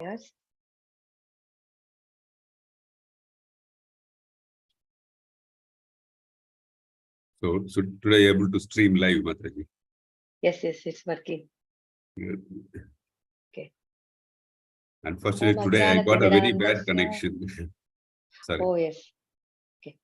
Yes. So today able to stream live, Mathaji? Yes, it's working. Okay. Unfortunately, today I got a very bad connection. Sorry. Oh, yes. Okay.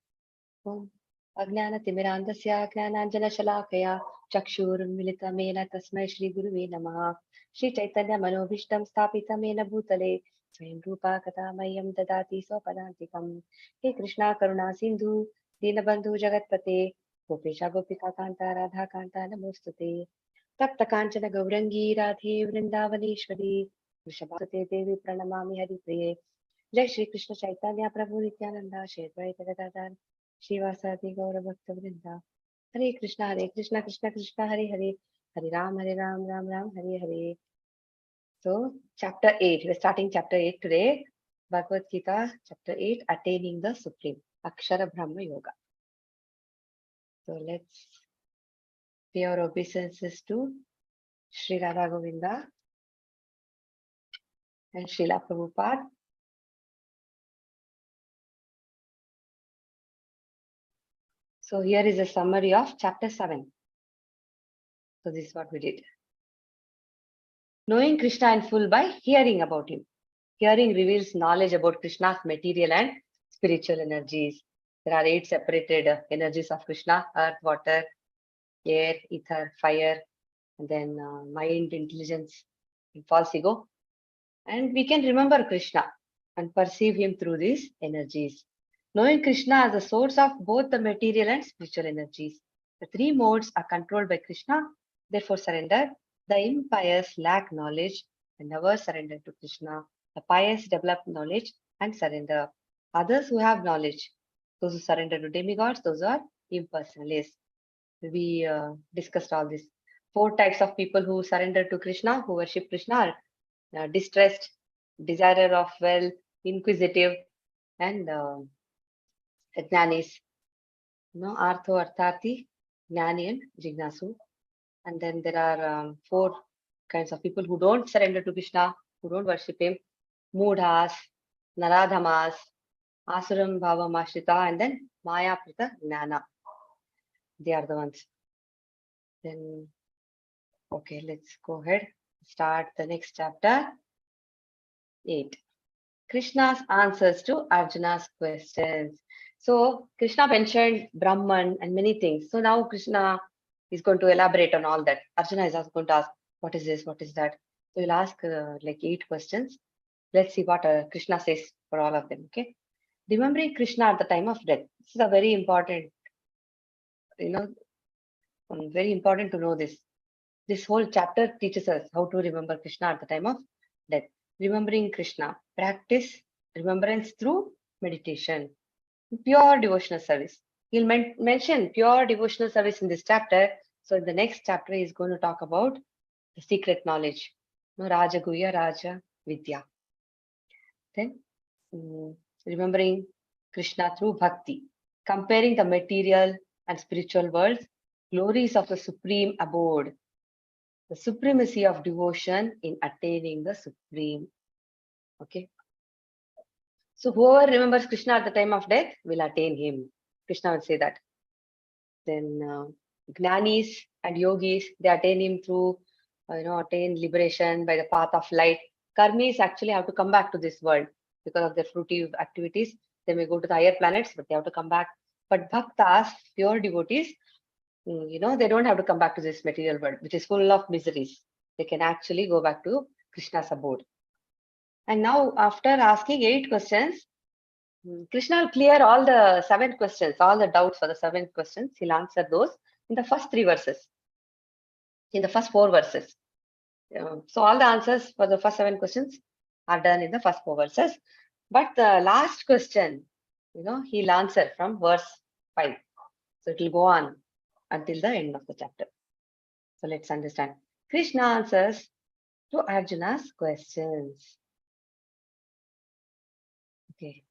Ajnana-timirandasya jnananjana-shalakaya chakshurmilitamena tasmai Shri Guruve Namaha Shri Chaitanya Manobhishtam Sthapitamena Bhutale Swayam Roopa Katamayam Dadati Swapadantikam He Krishna Karuna Sindhu Dinabandhu Jagatpate Gopesha Gopika Kanta Radha Kanta Namostute Tapta Kanchana Gaurangi Radhe Vrindavaneshwari Vrishabhasute Devi Pranamami Haripriye Jai Shri Krishna Chaitanya Prabhu Nityananda Shri Advaita Gadadhar Srivasadi Gaura Bhakta Vrinda Hare Krishna Krishna Krishna Hare Hare Hare Ram Ram Ram Hare Hare. So chapter 8, we're starting chapter 8 today. Bhagavad Gita chapter 8, Attaining the Supreme, Akshara Brahma Yoga. So let's pay our obeisances to Sri Radha Govinda and Srila Prabhupada. So here is a summary of chapter 7. So this is what we did. Knowing Krishna in full by hearing about him. Hearing reveals knowledge about Krishna's material and spiritual energies. There are 8 separated energies of Krishna: earth, water, air, ether, fire, and then mind, intelligence, and false ego. And we can remember Krishna and perceive him through these energies. Knowing Krishna as the source of both the material and spiritual energies. The 3 modes are controlled by Krishna, therefore surrender. The impious lack knowledge and never surrender to Krishna. The pious develop knowledge and surrender. Others who have knowledge, those who surrender to demigods, those are impersonalists. We discussed all this. 4 types of people who surrender to Krishna, who worship Krishna are distressed, desirer of wealth, inquisitive, and jnanis. Artho, Arthati, Jnani, and Jignasu. And then there are 4 kinds of people who don't surrender to Krishna, who don't worship him: Mudhas, Naradhamas, Asuram Bhava Mashrita, and then Maya Prita Jnana. They are the ones. Then, okay, let's go ahead. Start the next chapter. 8. Krishna's answers to Arjuna's questions. So Krishna mentioned Brahman and many things. So now Krishna is going to elaborate on all that. Arjuna is also going to ask, what is this? What is that? So he'll ask like 8 questions. Let's see what Krishna says for all of them. Okay. Remembering Krishna at the time of death. This is a very important, very important to know this. This whole chapter teaches us how to remember Krishna at the time of death. Remembering Krishna. Practice remembrance through meditation. Pure devotional service. He'll mention pure devotional service in this chapter. So in the next chapter, he's going to talk about the secret knowledge. Raja Guhya Raja Vidya. Then remembering Krishna through bhakti. Comparing the material and spiritual worlds. Glories of the supreme abode. The supremacy of devotion in attaining the supreme. Okay. So whoever remembers Krishna at the time of death will attain him. Krishna will say that. Then Jnanis and Yogis, they attain him through, attain liberation by the path of light. Karmis actually have to come back to this world because of their fruitive activities. They may go to the higher planets, but they have to come back. But bhaktas, pure devotees, they don't have to come back to this material world, which is full of miseries. They can actually go back to Krishna's abode. And now, after asking 8 questions, Krishna will clear all the 7 questions, all the doubts for the 7 questions. He'll answer those in the first 3 verses, in the first 4 verses. So all the answers for the first 7 questions are done in the first 4 verses. But the last question, he'll answer from verse 5. So it will go on until the end of the chapter. So let's understand. Krishna answers to Arjuna's questions. Okay.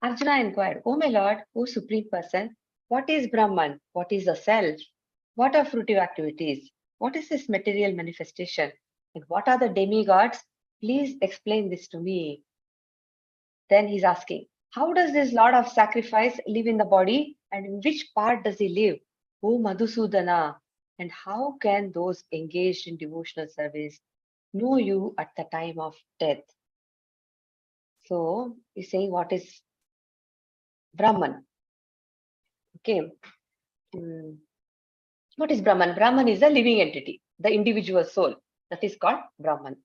Arjuna inquired, "O my Lord, O Supreme Person, what is Brahman? What is the self? What are fruitive activities? What is this material manifestation? And what are the demigods? Please explain this to me. Then he's asking, how does this Lord of Sacrifice live in the body, and in which part does he live? O Madhusudana, and how can those engaged in devotional service know you at the time of death? So he's saying, what is Brahman? Okay. What is Brahman? Brahman is a living entity, the individual soul. That is called Brahman.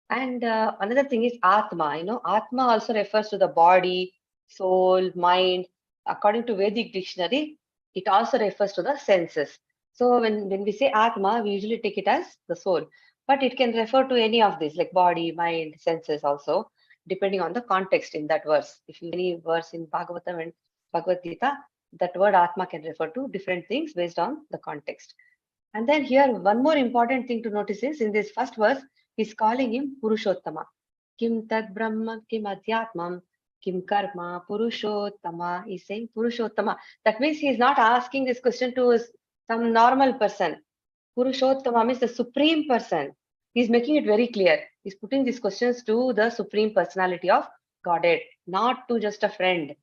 And another thing is Atma. Atma also refers to the body, soul, mind. According to Vedic dictionary, it also refers to the senses. So when we say Atma, we usually take it as the soul. But it can refer to any of these, like body, mind, senses also, depending on the context in that verse. If you any verse in Bhagavatam and Bhagavad Gita, that word Atma can refer to different things based on the context. And then here, one more important thing to notice is in this first verse, he's calling him Purushottama. Kim tad Brahma, kim adhyatmam, kim karma, Purushottama. He's saying Purushottama. That means he's not asking this question to some normal person. Purushottama means the supreme person. He's making it very clear. He's putting these questions to the supreme personality of Godhead, not to just a friend,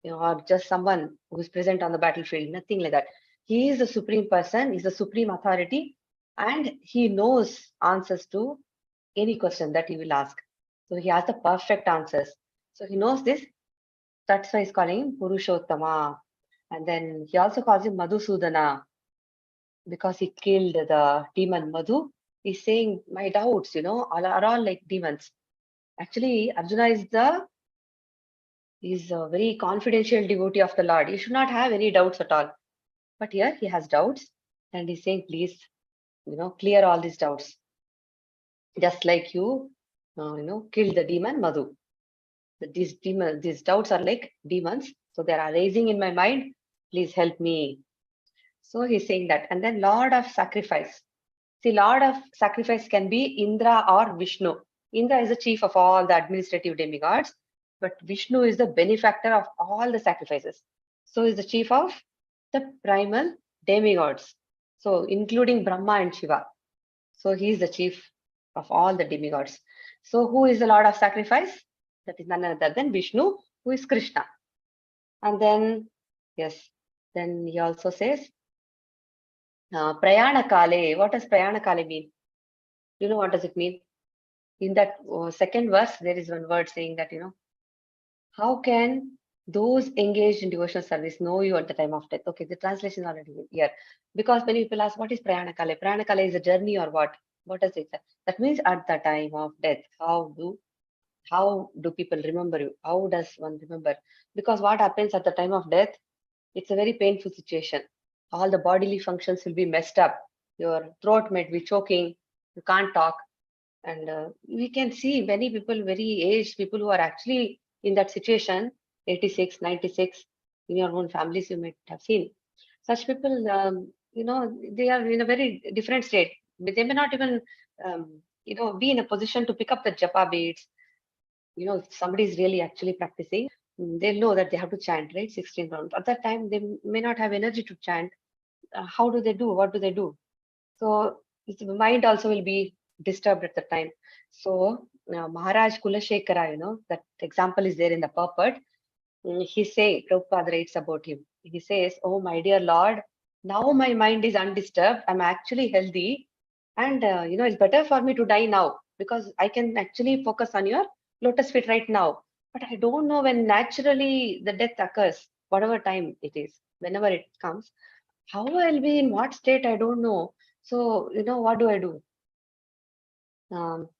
or just someone who's present on the battlefield, nothing like that. He is the supreme person, he's the supreme authority, and he knows answers to any question that he will ask. So he has the perfect answers. So he knows this. That's why he's calling him Purushottama. And then he also calls him Madhusudana because he killed the demon Madhu. He's saying, my doubts, are all like demons. Actually, Arjuna is a very confidential devotee of the Lord. You should not have any doubts at all. But here he has doubts and he's saying, please, clear all these doubts. Just like you, killed the demon Madhu. These doubts are like demons. So they are arising in my mind. Please help me. So he's saying that. And then Lord of Sacrifice. See, Lord of Sacrifice can be Indra or Vishnu. Indra is the chief of all the administrative demigods, but Vishnu is the benefactor of all the sacrifices. So he's the chief of the primal demigods. So including Brahma and Shiva. So he is the chief of all the demigods. So who is the Lord of Sacrifice? That is none other than Vishnu, who is Krishna. And then, yes, then he also says, Prayana Kale. What does Prayana Kale mean? Do you know what does it mean? In that second verse, there is one word saying that, how can those engaged in devotional service know you at the time of death? Okay, the translation is already here. Because many people ask, what is Prayana Kale? Prayana Kale is a journey or what? What does it say? That means at the time of death, how do people remember you? How does one remember? Because what happens at the time of death, it's a very painful situation. All the bodily functions will be messed up. Your throat might be choking. You can't talk. And we can see many people, very aged people who are actually in that situation, 86, 96, in your own families, you might have seen. Such people, they are in a very different state. They may not even, be in a position to pick up the japa beads. If somebody is really actually practicing, they'll know that they have to chant, right? 16 rounds. At that time, they may not have energy to chant. How do they do? What do they do? So the mind also will be disturbed at the time. So Maharaj Kulashekara, that example is there in the purport. He say, Prabhupada writes about him. He says, oh my dear Lord, now my mind is undisturbed. I'm actually healthy. And, it's better for me to die now because I can actually focus on your lotus feet right now. But I don't know when naturally the death occurs, whatever time it is, whenever it comes. How I'll be in what state, I don't know. So, what do I do?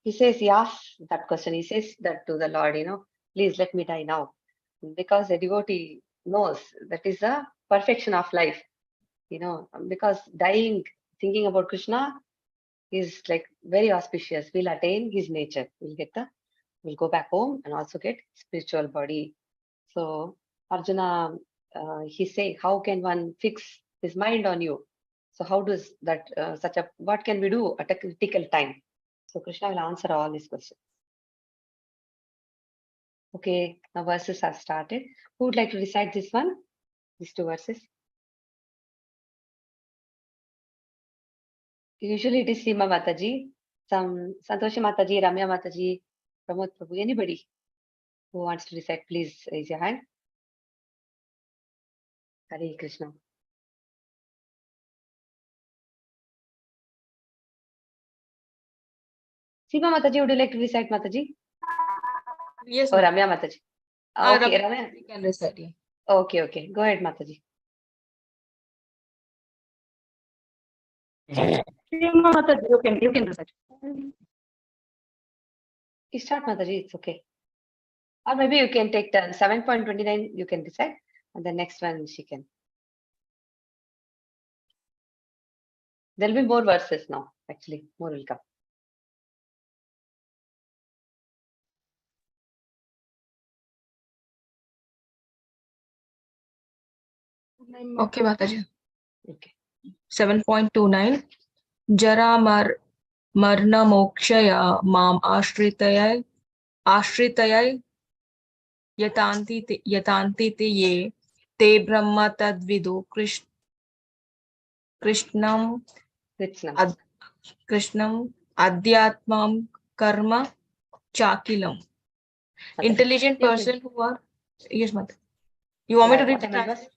He says, he asks that question. He says that to the Lord, please let me die now. Because the devotee knows that is the perfection of life, because dying, thinking about Krishna is like very auspicious. We'll attain his nature. We'll go back home and also get spiritual body. So Arjuna, he's saying, how can one fix his mind on you? So how does that, what can we do at a critical time? So Krishna will answer all these questions. Okay, now verses have started. Who would like to recite this one? These two verses. Usually it is Sima Mataji. Some Santoshi Mataji, Ramya Mataji, Pramod Prabhu, anybody who wants to recite, please raise your hand. Hare Krishna. Seema Mataji, would you like to recite, Mataji? Yes, Or Ramya Mataji? Okay, Ramya. You can recite. Yeah. Okay, okay. Go ahead, Mataji. Seema Mataji, you can recite. You start, Mataji, it's okay. Or maybe you can take turn. 7.29, you can recite, and the next one she can. There'll be more verses now, actually. More will come. Okay, Mataji. Okay. 7.29. Jara marna mokshaya mam ashritaya yatanti te ye te brahma tadvidu krishnam Krishna. krishnam adhyatmam karma chakilam. Mataji. Intelligent You person can- who are, yes, Mataji. You want me to read what the I meant was- translation?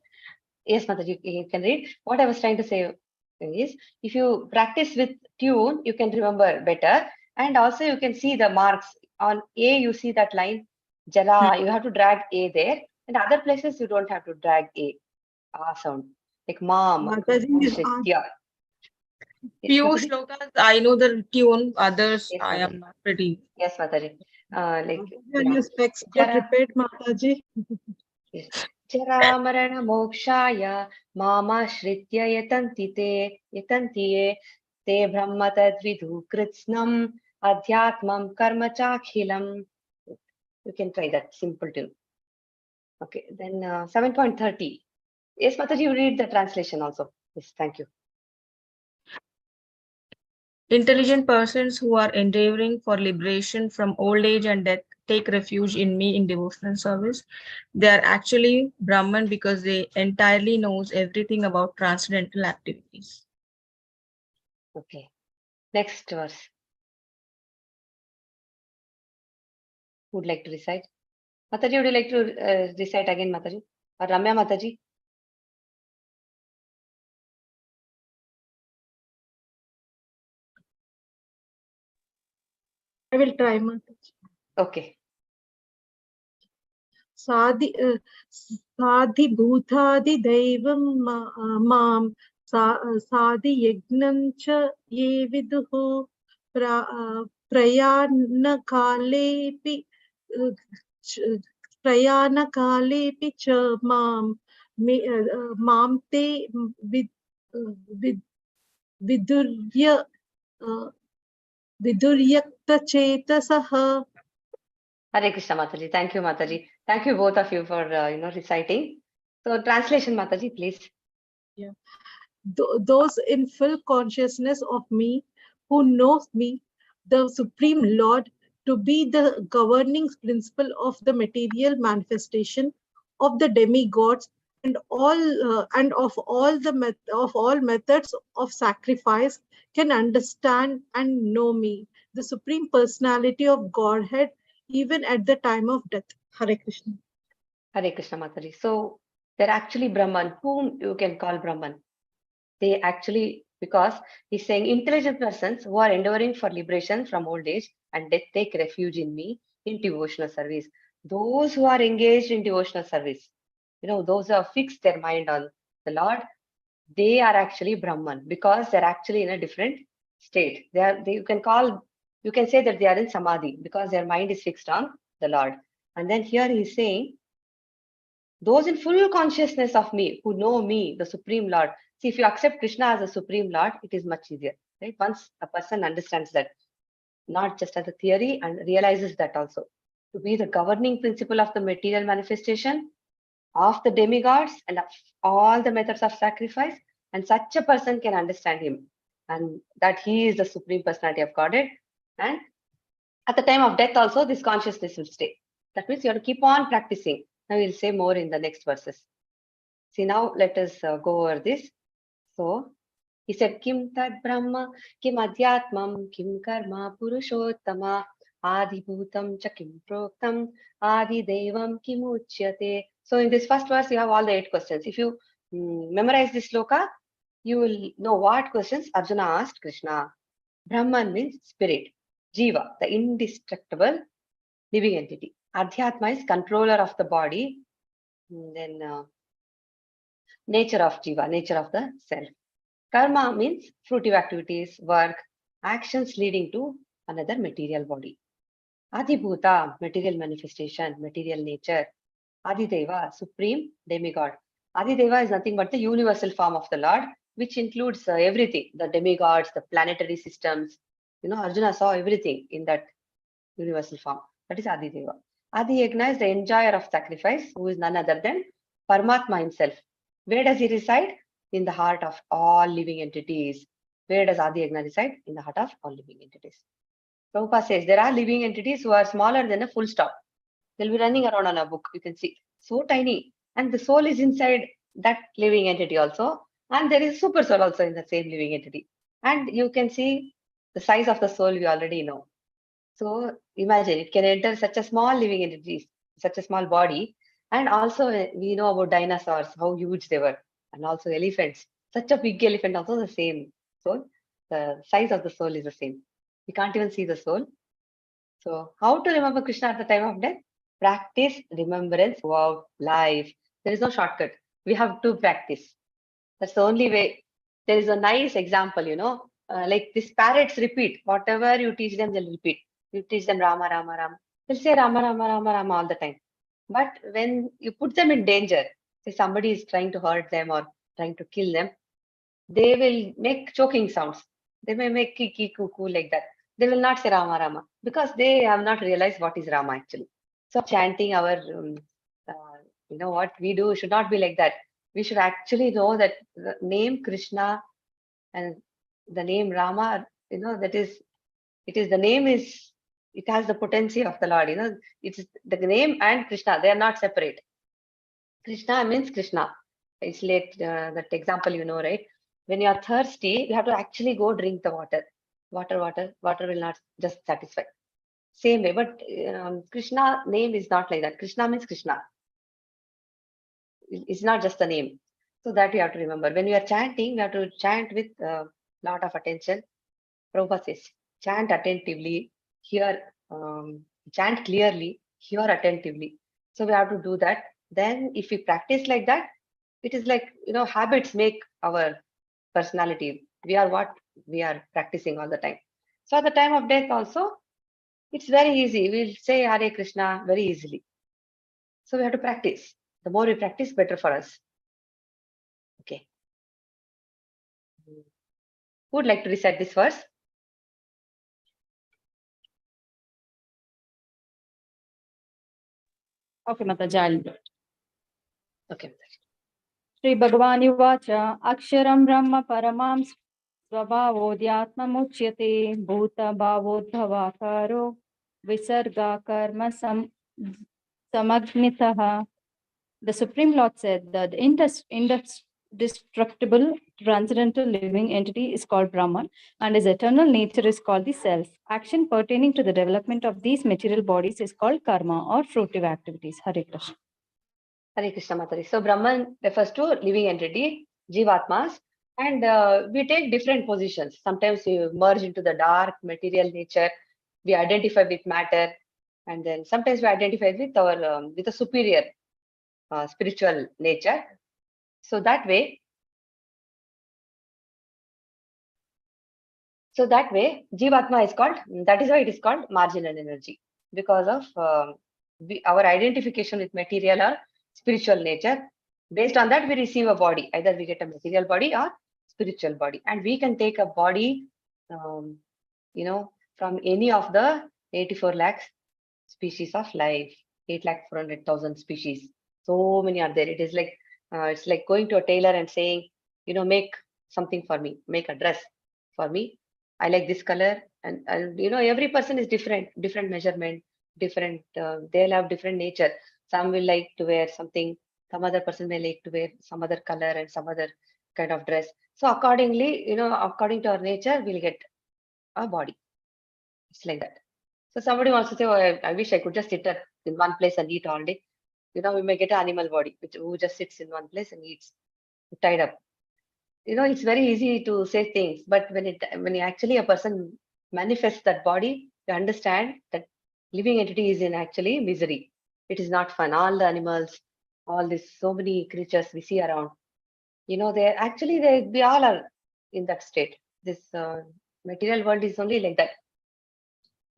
Yes, Mataji, you can read. What I was trying to say is, if you practice with tune, you can remember better. And also you can see the marks. On A, you see that line, Jala, you have to drag A there. And other places, you don't have to drag A. Sound. Like mom, Mataji is Shritya. Yes, Few Mataji? shlokas I know the tune, others Yes, I Mataji. am not pretty. Yes, Mataji. Like, Are your specs get Jara, repaired, Mataji? yes. Jara marana mokshaya mama shritya yatanti te brahma tadvidu kritsnam adhyatmam karma chakhilam. You can try that simple tune. Okay, then 7.30. Yes, Mataji, you read the translation also. Yes, thank you. Intelligent persons who are endeavoring for liberation from old age and death take refuge in me in devotional service. They are actually Brahman because they entirely knows everything about transcendental activities. Okay, next verse. Who would like to recite? Mataji, would you like to recite again, Mataji? Or Ramya Mataji? I will try, Mataji. Okay. साधि भूतादि दैवं मां साधि यज्ञं च ये विदुः प्रयाणकालेऽपि च मां ते विदुर्यक्तचेतसः. Hare Krishna, Mataji. Thank you, Mataji. Thank you both of you for reciting. So translation, Mataji, please. Yeah. Those in full consciousness of me, who knows me, the Supreme Lord, to be the governing principle of the material manifestation of the demigods and of all methods of sacrifice, can understand and know me, the Supreme Personality of Godhead, even at the time of death. Hare Krishna. Hare Krishna, Mataji. So they're actually Brahman, whom you can call Brahman. They actually, because he's saying intelligent persons who are endeavoring for liberation from old age and death take refuge in me in devotional service. Those who are engaged in devotional service, those who have fixed their mind on the Lord, they are actually Brahman because they're actually in a different state. You can say that they are in Samadhi because their mind is fixed on the Lord. And then here he's saying, those in full consciousness of me, who know me, the Supreme Lord. See, if you accept Krishna as a Supreme Lord, it is much easier, right? Once a person understands that, not just as a theory, and realizes that also, to be the governing principle of the material manifestation, of the demigods, and of all the methods of sacrifice, and such a person can understand him, and that he is the Supreme Personality of Godhead. And at the time of death also, this consciousness will stay. That means you have to keep on practicing. Now we'll say more in the next verses. See, now let us go over this. So He said, Kim tad Brahma, Kim Adhyatmam, Kim Karma Purushottama, Adi Bhutam cha Kim Proktam, Adi Devam Kim Uchyate. So in this first verse, you have all the 8 questions. If you memorize this sloka, you will know what questions Arjuna asked Krishna. Brahman means spirit. Jiva, the indestructible living entity. Adhyatma is controller of the body. Then nature of Jiva, nature of the self. Karma means fruitive activities, work, actions leading to another material body. Adibhuta, material manifestation, material nature. Adideva, supreme demigod. Adideva is nothing but the universal form of the Lord, which includes everything, the demigods, the planetary systems. Arjuna saw everything in that universal form. That is Adideva. Adi Yagna is the enjoyer of sacrifice, who is none other than Paramatma himself. Where does he reside? In the heart of all living entities. Where does Adi Yagna reside? In the heart of all living entities. Prabhupada says there are living entities who are smaller than a full stop. They'll be running around on a book. You can see so tiny, and the soul is inside that living entity also, and there is super soul also in the same living entity. And you can see the size of the soul. We already know. So imagine it can enter such a small living entity, such a small body, and also we know about dinosaurs, how huge they were, and also elephants. Such a big elephant, also the same soul. The size of the soul is the same. We can't even see the soul. So how to remember Krishna at the time of death? Practice remembrance throughout life. There is no shortcut. We have to practice. That's the only way. There is a nice example, like these parrots repeat. Whatever you teach them, they'll repeat. You teach them Rama, Rama, Rama. They'll say Rama, Rama, Rama, Rama all the time. But when you put them in danger, say somebody is trying to hurt them or trying to kill them, they will make choking sounds. They may make kiki, cuckoo like that. They will not say Rama, Rama because they have not realized what is Rama actually. So chanting our, what we do should not be like that. We should actually know that the name Krishna and the name Rama, that is, it has the potency of the Lord, it's the name and Krishna, they are not separate. Krishna means Krishna. It's like that example, right? When you are thirsty, you have to actually go drink the water. Water will not just satisfy. Same way, but Krishna name is not like that. Krishna means Krishna. It's not just a name. So that you have to remember. When you are chanting, you have to chant with a lot of attention. Prabhupada says, chant attentively, chant clearly, hear attentively. So we have to do that. Then if we practice like that, it is like, habits make our personality. We are what we are practicing all the time. So at the time of death also, it's very easy. We'll say Hare Krishna very easily. So we have to practice. The more we practice, better for us. Okay. Who would like to recite this verse? Okay, Mataji, I'll do it. Okay. Shri Bhagavan Uvacha Aksharam Brahma Paramam Svabhavodhyatmamuchyate Bhuta Bhavodbhavakaro Visarga Karma Samagnitaha. The Supreme Lord said that the indestructible, transcendental living entity is called Brahman, and his eternal nature is called the Self. Action pertaining to the development of these material bodies is called karma or fruitive activities. Hare Krishna. Hare Krishna Mataji. So Brahman refers to living entity, Jivatmas, and we take different positions. Sometimes we merge into the dark material nature. We identify with matter, and then sometimes we identify with our with a superior spiritual nature. So that way, Jivatma is called. That is why it is called marginal energy, because of our identification with material or spiritual nature. Based on that, we receive a body. Either we get a material body or spiritual body, and we can take a body, from any of the 84 lakhs species of life, 8,400,000 species. So many are there. It is like it's like going to a tailor and saying, make something for me, make a dress for me. I like this color, and every person is different measurement, different. They'll have different nature. Some will like to wear something. Some other person may like to wear some other color and some other kind of dress. So accordingly, according to our nature, we'll get a body. It's like that. So somebody wants to say, oh, I wish I could just sit in one place and eat all day. We may get an animal body, who just sits in one place and eats, tied up. It's very easy to say things, but when actually a person manifests that body, you understand that living entity is in actually misery. It is not fun. All the animals, all these so many creatures we see around, we all are in that state. This material world is only like that.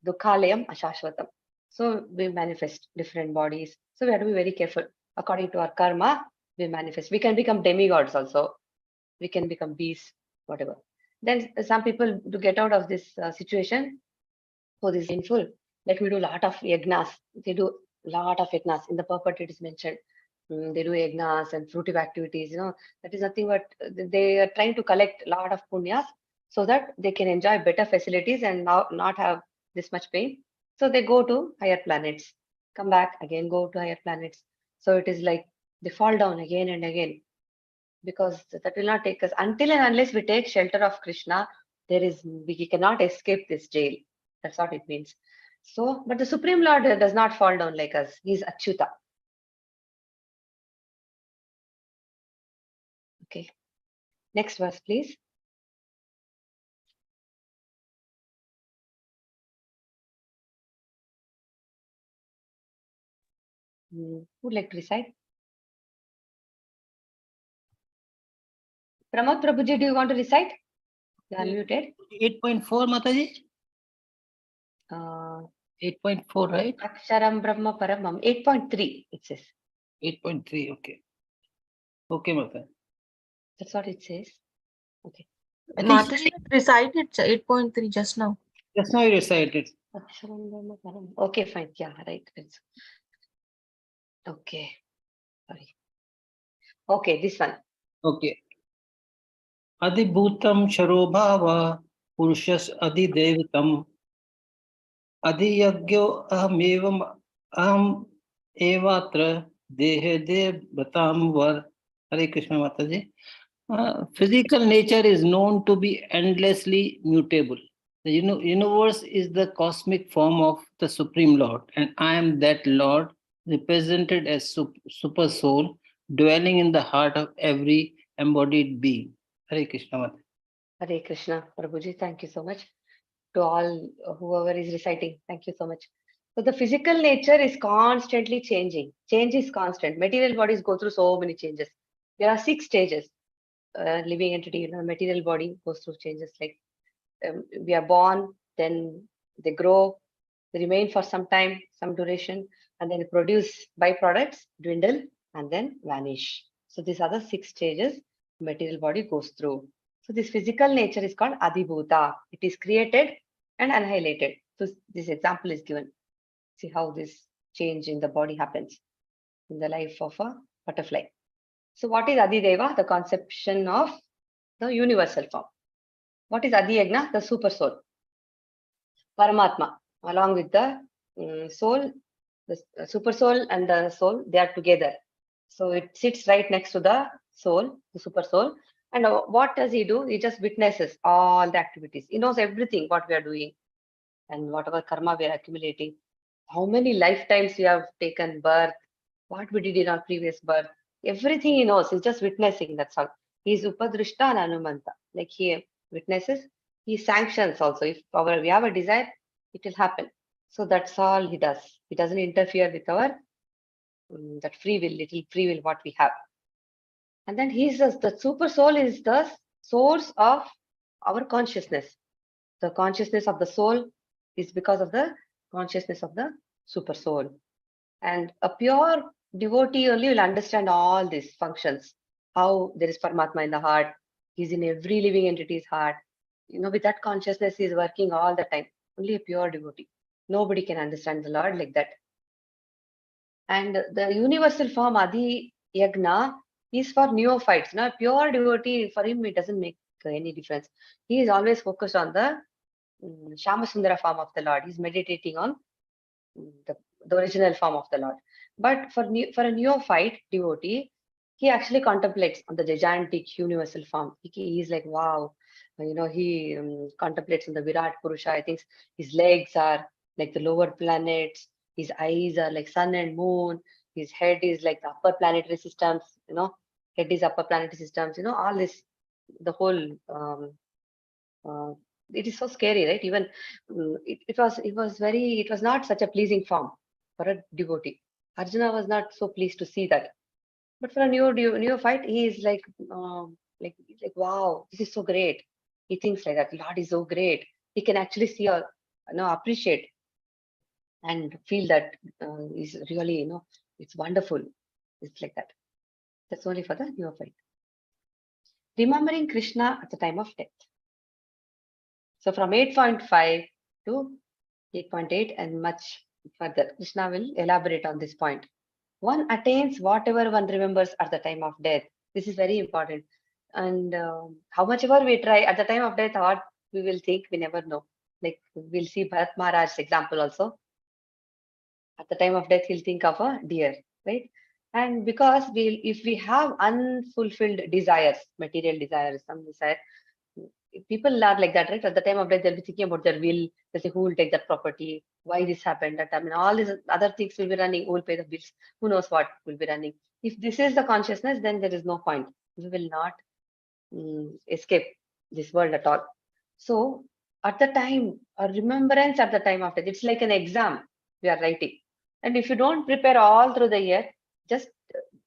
Dukhalayam ashashvatam. So we manifest different bodies. So we have to be very careful. According to our karma, we manifest. We can become demigods also. We can become beasts, whatever. Then some people, to get out of this situation, this is painful. Let me do a lot of yagnas. They do a lot of yagnas. In the purport, it is mentioned. They do yagnas and fruitive activities. That is nothing but they are trying to collect a lot of punyas so that they can enjoy better facilities and not have this much pain. So they go to higher planets, come back again, go to higher planets. So it is like they fall down again and again, because that will not take us until and unless we take shelter of Krishna. We cannot escape this jail. That's what it means. So, but the Supreme Lord does not fall down like us. He is Achyuta. Okay. Next verse, please. Who would like to recite? Pramod Prabhuji, do you want to recite? You are unmuted. 8.4, Mataji? 8.4, right? Aksharam Brahma Paramam. 8.3, it says. 8.3, okay. Okay, Mataji. That's what it says. Okay. Mataji recited 8.3 just now. Just now you recited. Aksharam Brahma Paramam. Okay, fine. Yeah, right. Okay. Sorry. Okay, this one. Okay. Adibhutam Sharobhava Purushas Adidevatam Adiyagyo Aham Evatra Dehe Devatam Var. Hare Krishna, Mataji. Physical nature is known to be endlessly mutable. The universe is the cosmic form of the Supreme Lord, and I am that Lord, represented as Super Soul, dwelling in the heart of every embodied being. Hare Krishna, Mataji. Hare Krishna, Prabhuji, thank you so much. To all, whoever is reciting, thank you so much. So the physical nature is constantly changing. Change is constant. Material bodies go through so many changes. There are 6 stages. Living entity, material body goes through changes like we are born, then they grow, they remain for some time, some duration, and then produce byproducts, dwindle, and then vanish. So these are the 6 stages material body goes through. So this physical nature is called Adibhuta. It is created and annihilated. So this example is given. See how this change in the body happens in the life of a butterfly. So what is Adideva? The conception of the universal form. What is Adiyagna? The super soul. Paramatma, along with the soul, the super soul and the soul, they are together. So it sits right next to the soul, the super soul. And what does he do? He just witnesses all the activities. He knows everything, what we are doing and whatever karma we are accumulating. How many lifetimes we have taken birth, what we did in our previous birth. Everything he knows. He's just witnessing. That's all. He's Upadrishta and Anumanta. Like he witnesses, he sanctions also. If we have a desire, it will happen. So that's all he does. He doesn't interfere with our that free will, little free will what we have. And then the super soul is the source of our consciousness. The consciousness of the soul is because of the consciousness of the super soul. And a pure devotee only will understand all these functions. How there is Paramatma in the heart. He's in every living entity's heart. With that consciousness, he's working all the time. Only a pure devotee. Nobody can understand the Lord like that. And the universal form, Adi Yagna, is for neophytes. Pure devotee, for him, it doesn't make any difference. He is always focused on the Shamasundara form of the Lord. He's meditating on the original form of the Lord. But for a neophyte devotee, he actually contemplates on the gigantic universal form. He is like, wow, he contemplates on the Virat Purusha. I think his legs are like the lower planets, his eyes are like sun and moon, his head is like the upper planetary systems, head is upper planetary systems, all this, the whole, it is so scary, right? Even it was not such a pleasing form for a devotee. Arjuna was not so pleased to see that. But for a neophyte, he is like, wow, this is so great. He thinks like that. Lord is so great. He can actually see or appreciate and feel that is really, it's wonderful. It's like that. That's only for the neophyte. Remembering Krishna at the time of death. So from 8.5 to 8.8 and much further, Krishna will elaborate on this point. One attains whatever one remembers at the time of death. This is very important. And how much ever we try at the time of death, what we will think, we never know. Like we'll see Bharat Maharaj's example also. At the time of death, he'll think of a deer, right? And because if we have unfulfilled desires, material desires, some desire, people are like that, right? At the time of death, they'll be thinking about their will. They'll say, who will take that property? Why this happened? That, I mean, all these other things will be running. Who will pay the bills? Who knows what will be running? If this is the consciousness, then there is no point. We will not escape this world at all. So at the time, a remembrance at the time of death, it's like an exam we are writing. And if you don't prepare all through the year,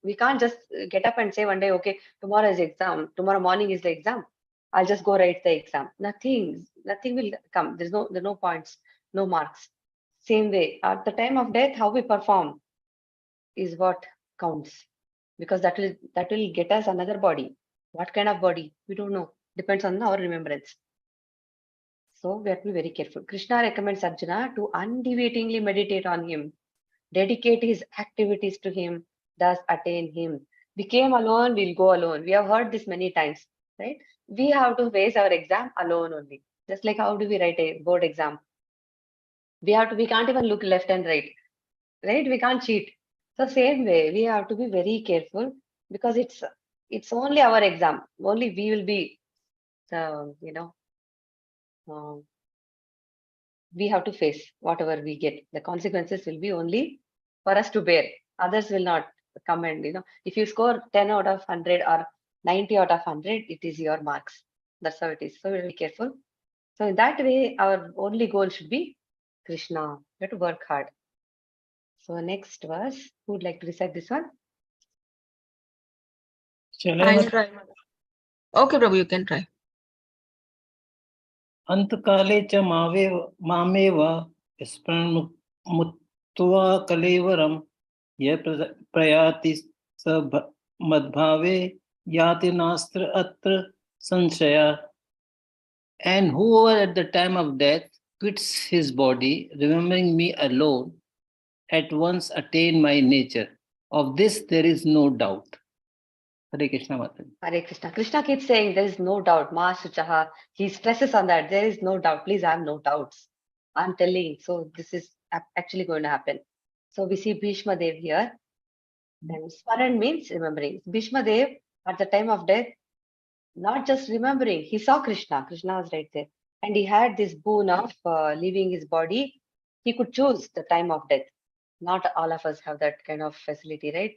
we can't just get up and say one day, okay, tomorrow is exam. Tomorrow morning is the exam. I'll just go write the exam. Nothing will come. There's no points, no marks. Same way, at the time of death, how we perform is what counts, because that will get us another body. What kind of body? We don't know. Depends on our remembrance. So we have to be very careful. Krishna recommends Arjuna to undeviatingly meditate on him, dedicate his activities to him, thus attain him. We came alone, we'll go alone. We have heard this many times, right? We have to face our exam alone only. Just like how do we write a board exam? We can't even look left and right? We can't cheat. So same way, we have to be very careful, because it's only our exam. Only we will be, we have to face whatever we get. The consequences will be only for us to bear. Others will not come and, if you score 10 out of 100 or 90 out of 100, it is your marks. That's how it is. So we'll be careful. So in that way, our only goal should be Krishna. We have to work hard. So next verse, who would like to recite this one? Shall I'll I? try. Okay, Prabhu, you can try. अंतकाले च मामेव स्मृत्वा कलेवरं यः प्रयाति स मद्भावे याति नास्त्र अत्र संशयः. And whoever at the time of death quits his body, remembering me alone, at once attain my nature. Of this there is no doubt. Hare Krishna Mataji. Hare Krishna. Krishna keeps saying there is no doubt. Ma Shuchaha. He stresses on that. There is no doubt. Please, I have no doubts. I'm telling. So this is actually going to happen. So we see Bhishma Dev here. And Smaran means remembering. Bhishma Dev at the time of death, not just remembering, he saw Krishna. Krishna was right there. And he had this boon of leaving his body. He could choose the time of death. Not all of us have that kind of facility, right?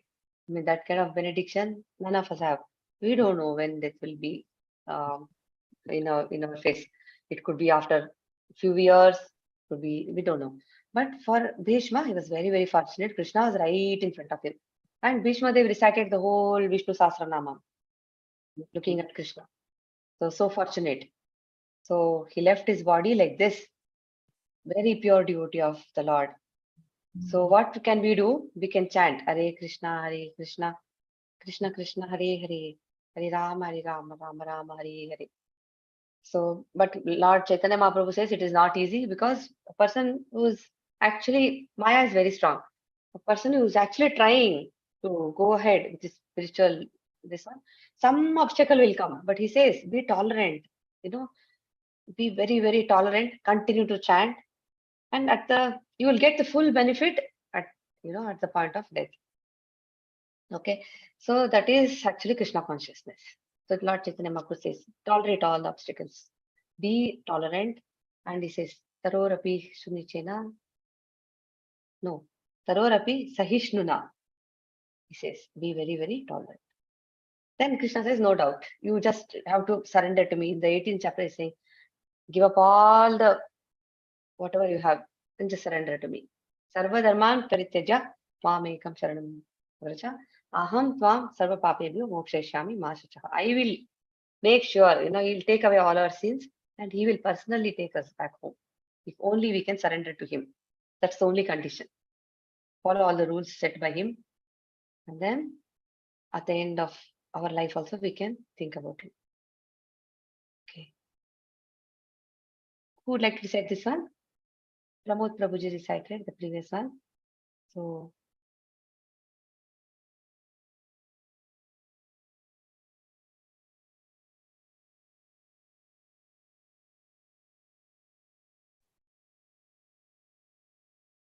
I mean, that kind of benediction, none of us have. We don't know when death will be in our face. It could be after a few years, could be, we don't know. But for Bhishma, he was very, very fortunate. Krishna was right in front of him. And Bhishma Dev recited the whole Vishnu Sahasranama, looking at Krishna. So fortunate. So he left his body like this, very pure devotee of the Lord. So what can we do? We can chant Hare Krishna, Krishna Krishna, Hare Hare, Hare Rama, Rama Rama, Hare Hare. So, but Lord Chaitanya Mahaprabhu says it is not easy, because a person who's actually, Maya is very strong. A person who's actually trying to go ahead with this spiritual, some obstacle will come. But he says, be tolerant, be very, very tolerant, continue to chant, and you will get the full benefit at the point of death. Okay, so that is actually Krishna consciousness. So Lord Chaitanya Mahaprabhu says, tolerate all the obstacles, be tolerant, and he says, Tarorapi Sunichena. No, Tarorapi Sahishnuna. He says, be very, very tolerant. Then Krishna says, no doubt, you just have to surrender to me. In the 18th chapter, he's saying, give up all the whatever you have and just surrender to me. Sarva dharman parityaja mamekam sharanam vraja aham tvam sarva papebhyo mokshayashyami ma shachah. I will make sure, he'll take away all our sins and he will personally take us back home. If only we can surrender to him. That's the only condition. Follow all the rules set by him. And then at the end of our life also, we can think about him. Okay. Who would like to recite this one? Pramod Prabhuji recited the previous one. So,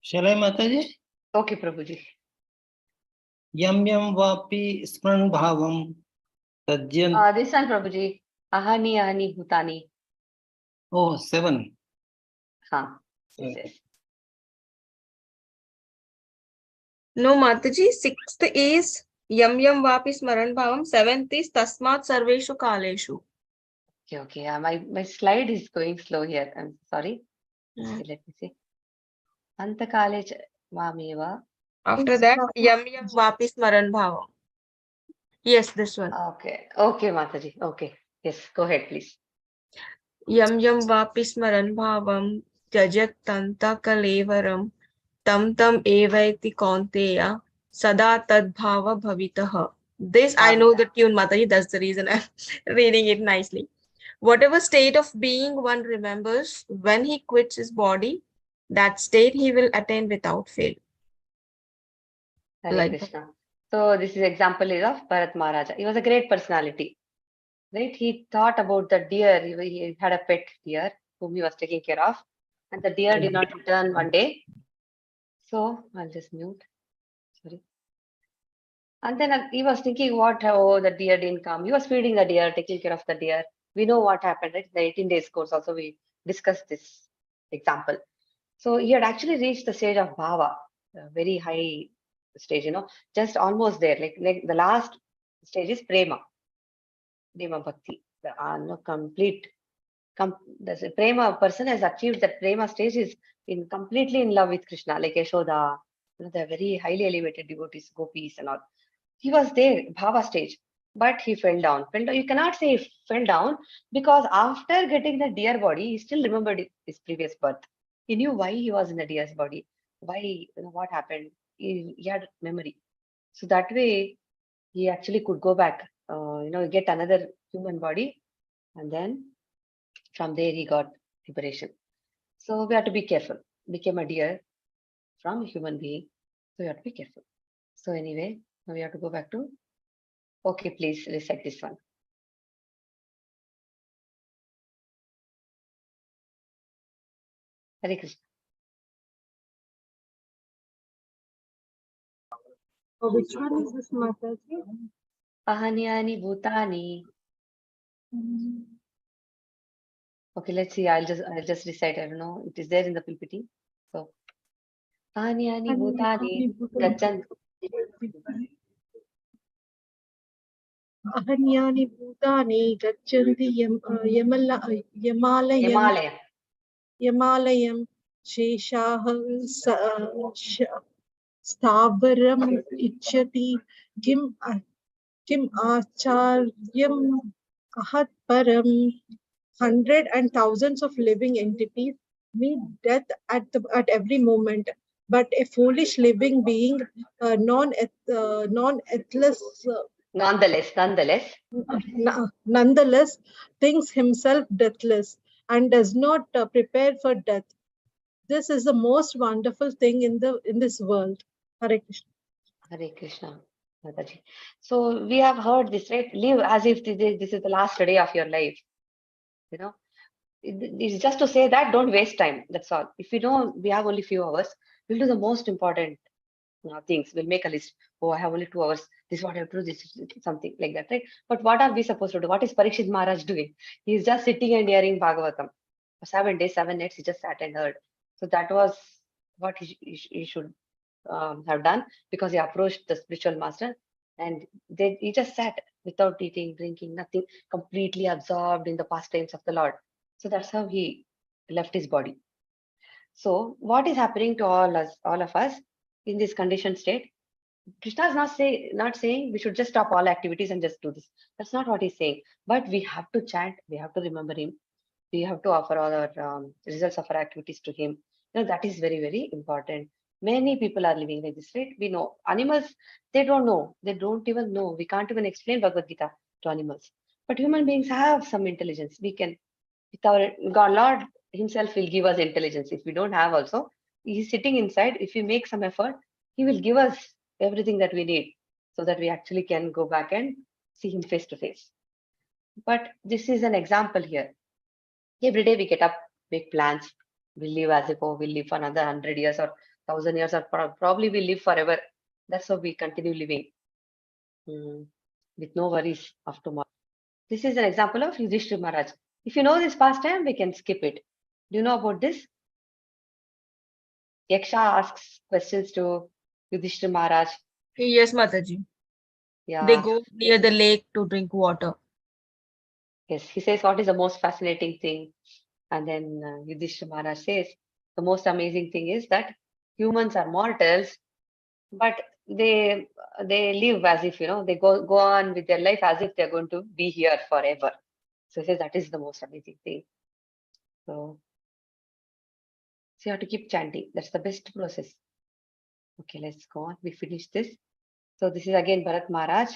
Shall I, Mataji? okay, Prabhuji. Yam yam vapi smran bhavam tadyan. This one, Prabhuji. Ahani ahani bhutani. Oh, 7. Huh. Yes, yes. No, Mataji, 6th is Yam Yam Vapi Smaran Bhavam, 7th is Tasmat Sarveshu Kaleshu. Okay. My slide is going slow here. I'm sorry. Okay, let me see. Antakale mameva. After that, Yam Yam Vapi Smaran Bhavam. Yes, this one. Okay. Okay, Mataji. Okay. Yes, go ahead, please. Yam Yam Vapi Smaran Bhavam, Jajat Tanta Kalevaram, Tam Tam Evaiti Kaunteya, Sada Tad Bhava Bhavitaha. This I know the tune, Mataji. That's the reason I'm reading it nicely. Whatever state of being one remembers, when he quits his body, that state he will attain without fail. Hare Like Krishna. So this is example is of Bharat Maharaja. He was a great personality. Right? He thought about the deer. He had a pet deer whom he was taking care of. And the deer did not return one day. So I'll just mute. Sorry. And then he was thinking, the deer didn't come. He was feeding the deer, taking care of the deer. We know what happened, right? The 18 days course also we discussed this example. So he had actually reached the stage of bhava, a very high stage, just almost there. Like the last stage is prema bhakti, the complete. The prema person has achieved that prema stage is completely in love with Krishna, like Yashoda, the very highly elevated devotees, gopis and all. He was there, bhava stage, but he fell down. You cannot say he fell down because after getting the deer body, he still remembered his previous birth. He knew why he was in the deer's body, why, what happened. He had memory. So that way, he actually could go back, get another human body, and then from there he got liberation. So we have to be careful. Became a deer from a human being. So you have to be careful. So anyway, now we have to go back to. Okay, please recite this one. Hare Krishna. Which one is this, Mataji? Ahanyani bhutani. Okay, let's see. I'll just recite. I don't know. It is there in the PPT. So Ahanyani bhutani gachan. Ahanyani bhutani gachanti Yamalayam Sheshaha Stavaram Ichati Kim Acharyam Ahat Param. 100 and thousands of living entities meet death at every moment, but a foolish living being, nonetheless, thinks himself deathless and does not prepare for death. This is the most wonderful thing in this world. Hare Krishna. Hare Krishna. Mataji. So we have heard this, right? Live as if this is the last day of your life. It's just to say that don't waste time. That's all. If we know we have only few hours, we'll do the most important things. We'll make a list. Oh, I have only 2 hours. This is what I have to do. This is something like that, right? But what are we supposed to do? What is Parikshit Maharaj doing? He's just sitting and hearing Bhagavatam. For 7 days, 7 nights, he just sat and heard. So that was what he should have done, because he approached the spiritual master and he just sat without eating, drinking, nothing, completely absorbed in the pastimes of the Lord. So that's how he left his body. So what is happening to all of us in this conditioned state? Krishna is not saying we should just stop all activities and just do this. That's not what he's saying. But we have to chant, we have to remember him, we have to offer all our results of our activities to him. That is very, very important. Many people are living like this, right? We know animals, they don't know, they don't even know. We can't even explain Bhagavad Gita to animals. But human beings have some intelligence. We can, with our God, Lord himself will give us intelligence. If we don't have also, he's sitting inside. If we make some effort, he will give us everything that we need so that we actually can go back and see him face to face. But this is an example here. Every day we get up, make plans. We live as if, oh, we'll live for another 100 years or 1,000 years, or probably we'll live forever. That's how we continue living with no worries of tomorrow. This is an example of Yudhishthira Maharaj. If you know this pastime, we can skip it. Do you know about this? Yaksha asks questions to Yudhishthira Maharaj. Yes, Mataji. Yeah. They go near the lake to drink water. Yes, he says, what is the most fascinating thing? And then Yudhishthira Maharaj says, the most amazing thing is that humans are mortals, but they live as if, they go on with their life as if they're going to be here forever. So he says that is the most amazing thing. So you have to keep chanting. That's the best process. Okay, let's go on. We finish this. So this is again Bharat Maharaj,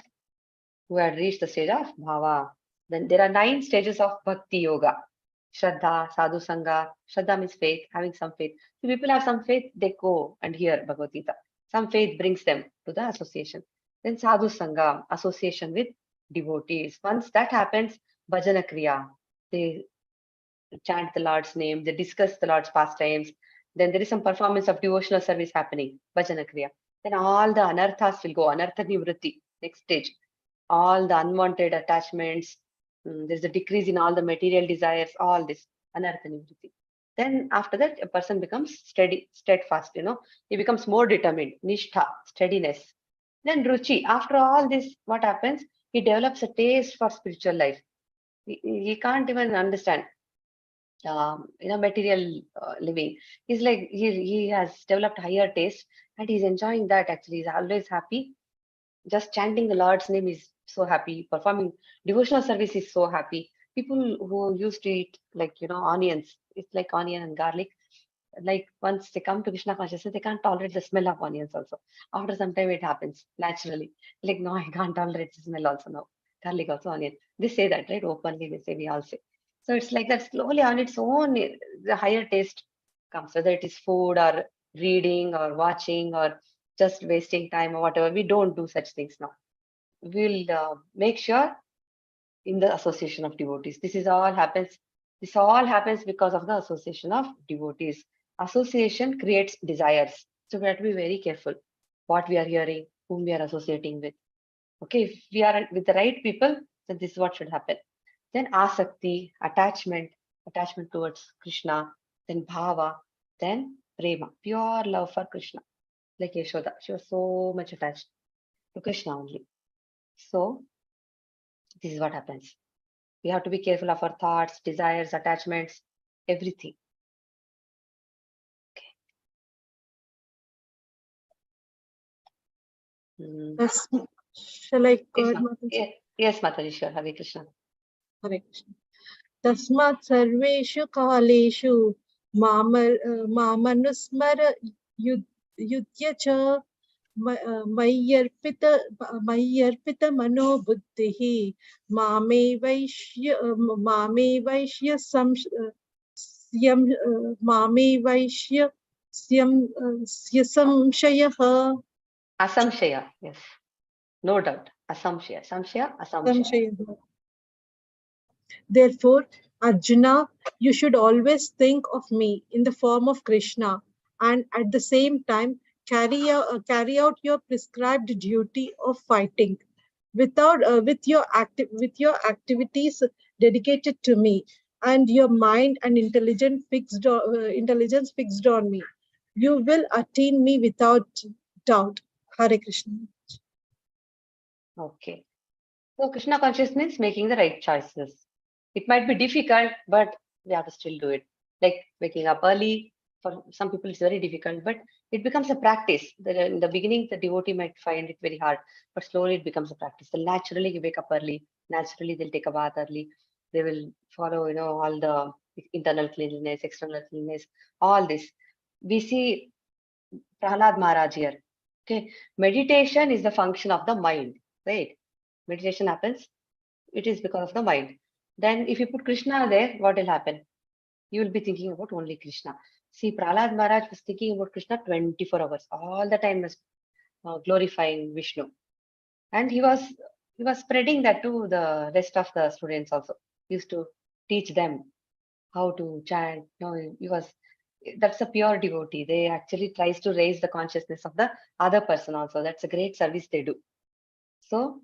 who had reached the stage of Bhava. Then there are 9 stages of Bhakti Yoga. Shraddha, Sadhu Sangha. Shraddha means faith, having some faith. So people have some faith, they go and hear Bhagavad Gita. Some faith brings them to the association. Then Sadhu Sangha, association with devotees. Once that happens, Bhajana Kriya. They chant the Lord's name, they discuss the Lord's pastimes. Then there is some performance of devotional service happening, Bhajana Kriya. Then all the anarthas will go, Anartha Nivritti, next stage. All the unwanted attachments, there's a decrease in all the material desires, all this, Anartha Nivritti. Then after that, a person becomes steadfast, he becomes more determined, Nishtha, steadiness. Then Ruchi, after all this, what happens? He develops a taste for spiritual life. He can't even understand material living. He's like, he has developed higher taste and he's enjoying that. Actually, he's always happy. Just chanting the Lord's name is so happy. Performing devotional service is so happy. People who used to eat onions, it's like onion and garlic. Like once they come to Krishna consciousness, they can't tolerate the smell of onions also. After some time it happens naturally. Like, no, I can't tolerate the smell also now. Garlic also, onion. They say that, right? Openly they say, we all say. So it's like that slowly on its own, the higher taste comes, whether it is food or reading or watching or just wasting time or whatever. We don't do such things now. We'll make sure in the association of devotees. This all happens because of the association of devotees. Association creates desires. So we have to be very careful what we are hearing, whom we are associating with. Okay, if we are with the right people, then this is what should happen. Then asakti, attachment towards Krishna, then bhava, then prema, pure love for Krishna. Like Yashoda, she was so much attached to Krishna only. So this is what happens. We have to be careful of our thoughts, desires, attachments, everything. Okay. Shall I go Yes, ahead, Mataji? Yes, Mataji, sure. Hare Krishna. Hare Krishna. Tasmat sarveshu kaleshu mamanusmara yudhya cha mayyarpita manobuddhihi mame vaishya samshayah. Asamshaya, yes. No doubt. Asamshaya. Asamshaya. Therefore, Arjuna, you should always think of me in the form of Krishna and at the same time carry out your prescribed duty of fighting with your activities dedicated to me, and your mind and intelligence fixed on me. You will attain me without doubt. Hare Krishna. Okay. So Krishna consciousness making the right choices. It might be difficult, but we have to still do it. Like waking up early. For some people, it's very difficult, but it becomes a practice. In the beginning, the devotee might find it very hard, but slowly it becomes a practice. They'll naturally wake up early. Naturally, they'll take a bath early. They will follow, all the internal cleanliness, external cleanliness, all this. We see Prahlad Maharaj here. Okay, meditation is the function of the mind, right? Meditation happens, it is because of the mind. Then if you put Krishna there, what will happen? You will be thinking about only Krishna. See, Prahlad Maharaj was thinking about Krishna 24 hours. All the time was glorifying Vishnu. And he was spreading that to the rest of the students also. He used to teach them how to chant. That's a pure devotee. They actually tries to raise the consciousness of the other person also. That's a great service they do. So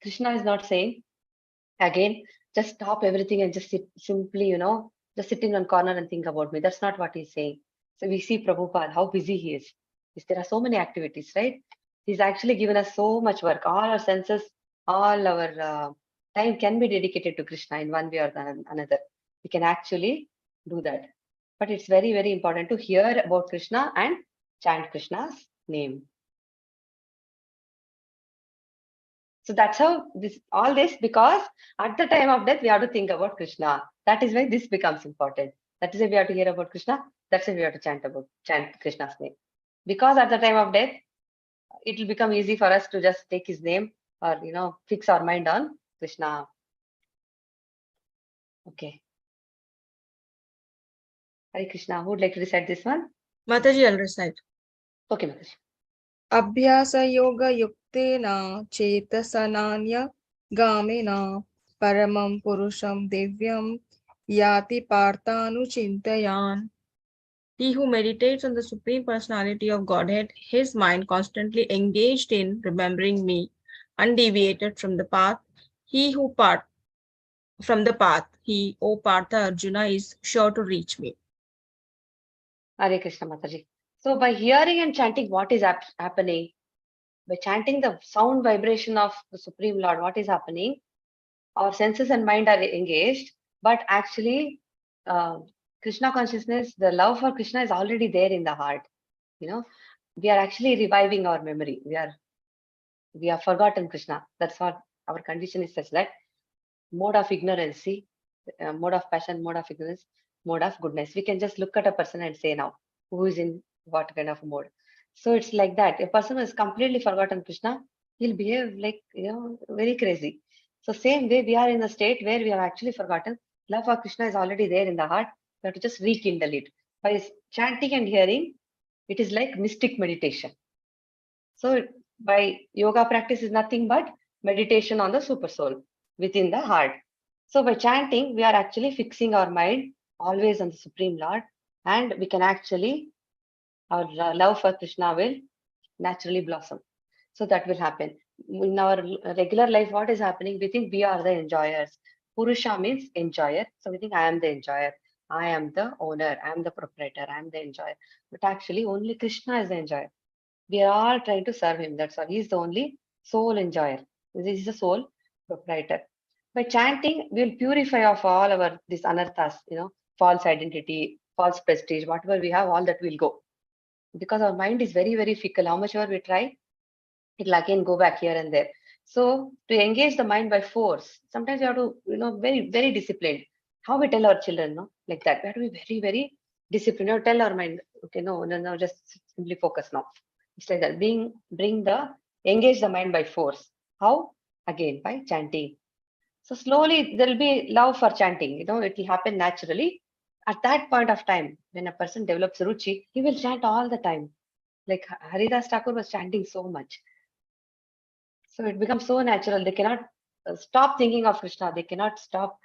Krishna is not saying, again, just stop everything and just sit simply, just sit in one corner and think about me. That's not what he's saying. So we see Prabhupada, how busy he is. There are so many activities, right? He's actually given us so much work. All our senses, all our time can be dedicated to Krishna in one way or another. We can actually do that. But it's very, very important to hear about Krishna and chant Krishna's name. So that's how all this, because at the time of death, we have to think about Krishna. That is why this becomes important. That is why we have to hear about Krishna. That's why we have to chant Krishna's name. Because at the time of death, it will become easy for us to just take his name or, fix our mind on Krishna. Okay. Hare Krishna. Who would like to recite this one? Mataji, I'll recite. Okay, Mataji. Abhyasa yoga yuktena chetasananya gamena paramam purusham divyam yati partanu chintayan. He who meditates on the Supreme Personality of Godhead, his mind constantly engaged in remembering me, undeviated from the path. He who from the path, he, O Partha Arjuna, is sure to reach me. Hare Krishna, Mataji. So by hearing and chanting, what is happening? By chanting the sound vibration of the Supreme Lord, what is happening? Our senses and mind are engaged, but actually, Krishna consciousness, the love for Krishna is already there in the heart. We are actually reviving our memory. We have forgotten Krishna. That's what our condition is, such that mode of ignorance, mode of passion, mode of ignorance, mode of goodness. We can just look at a person and say now, who is in what kind of mode. So it's like that. A person who has completely forgotten Krishna, he'll behave like, very crazy. So same way, we are in a state where we have actually forgotten. Love for Krishna is already there in the heart. We have to just rekindle it. By chanting and hearing, it is like mystic meditation. So by yoga practice is nothing but meditation on the super soul within the heart. So by chanting, we are actually fixing our mind always on the Supreme Lord, and we can actually, our love for Krishna will naturally blossom. So that will happen. In our regular life, what is happening? We think we are the enjoyers. Purusha means enjoyer. So we think I am the enjoyer. I am the owner. I am the proprietor. I am the enjoyer. But actually, only Krishna is the enjoyer. We are all trying to serve him. That's all. He is the only soul enjoyer. This is the soul proprietor. By chanting, we will purify of all our these anarthas, false identity, false prestige, whatever we have, all that will go. Because our mind is very, very fickle. How much ever we try, it'll again go back here and there. So to engage the mind by force, sometimes you have to, very, very disciplined. How we tell our children, like that. We have to be very, very disciplined. Tell our mind, okay, no, just simply focus now. It's like that. Engage the mind by force. How? Again, by chanting. So slowly there will be love for chanting. It will happen naturally. At that point of time, when a person develops ruchi, he will chant all the time. Like Haridas Thakur was chanting so much. So it becomes so natural. They cannot stop thinking of Krishna. They cannot stop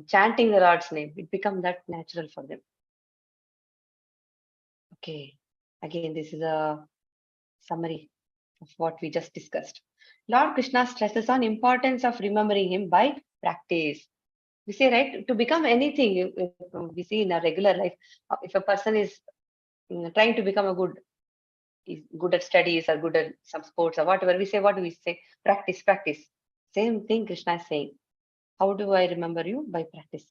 chanting the Lord's name. It becomes that natural for them. Okay. Again, this is a summary of what we just discussed. Lord Krishna stresses on importance of remembering him by practice. We say, right, to become anything, if we see in our regular life, if a person is trying to become is good at studies or good at some sports or whatever, we say, what do we say? Practice, practice. Same thing Krishna is saying. How do I remember you? By practice.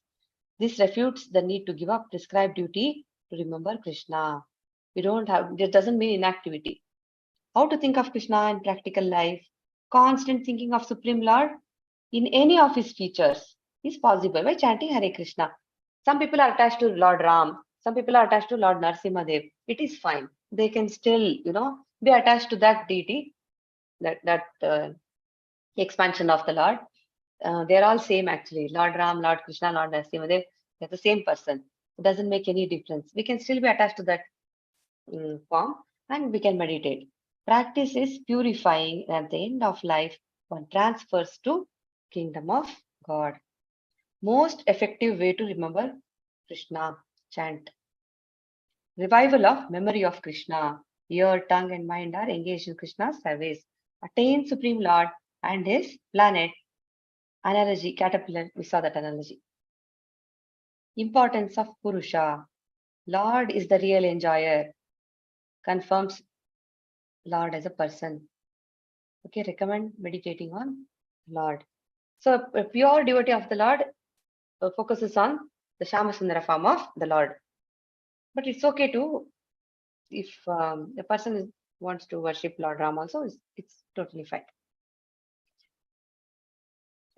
This refutes the need to give up prescribed duty to remember Krishna. We don't have, this doesn't mean inactivity. How to think of Krishna in practical life? Constant thinking of Supreme Lord in any of his features is possible by chanting Hare Krishna. Some people are attached to Lord Ram. Some people are attached to Lord Narsimhadev. It is fine. They can still, be attached to that deity, that expansion of the Lord. They're all same actually. Lord Ram, Lord Krishna, Lord Narsimhadev, they're the same person. It doesn't make any difference. We can still be attached to that form and we can meditate. Practice is purifying. At the end of life, one transfers to kingdom of God. Most effective way to remember Krishna, chant. Revival of memory of Krishna. Ear, tongue, and mind are engaged in Krishna's service. Attain Supreme Lord and his planet. Analogy, caterpillar, we saw that analogy. Importance of Purusha. Lord is the real enjoyer. Confirms Lord as a person. Okay, recommend meditating on Lord. So a pure devotee of the Lord focuses on the Shamasundara form of the Lord. But it's okay to, if the person wants to worship Lord Ram also, it's totally fine.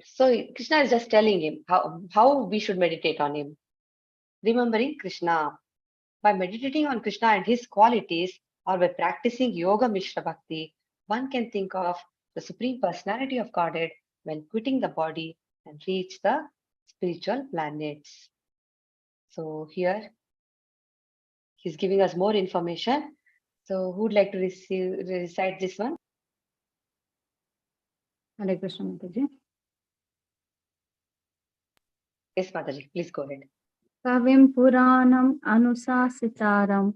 So Krishna is just telling him how we should meditate on him. Remembering Krishna. By meditating on Krishna and his qualities, or by practicing Yoga Mishra Bhakti, one can think of the Supreme Personality of Godhead when quitting the body and reach the spiritual planets. So here, he's giving us more information. So who would like to recite this one? Hare Krishna, Mataji. Yes, Mataji, please go ahead. Kavim Puranam Anusasitaram